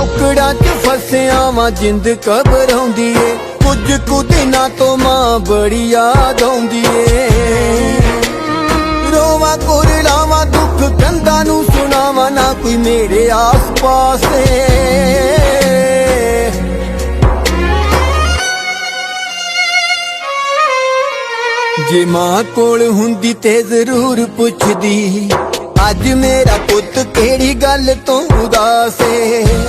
ਔਕੜਾਂ 'ਚ ਫਸਿਆ ਵਾਂ ਜਿੰਦ ਘਬਰਾਉਂਦੀ ਏ, ਕੁਝ ਕੁ ਦਿਨਾਂ ਤੋਂ ਮਾਂ ਬੜੀ ਯਾਦ ਆਉਂਦੀ ਏ। ਰੋਵਾਂ ਕੁਰਲਾਵਾਂ ਦੁੱਖ ਕੰਧਾਂ ਨੂੰ ਸੁਣਾਵਾਂ, ਨਾ ਕੋਈ ਮੇਰੇ ਆਸ ਪਾਸ ਏ। ਜੇ ਮਾਂ ਕੋਲ ਹੁੰਦੀ ਤੇ ਜ਼ਰੂਰ ਪੁੱਛਦੀ, ਅੱਜ ਮੇਰਾ ਪੁੱਤ ਕਿਹੜੀ ਗੱਲ ਤੋਂ ਉਦਾਸ ਏ।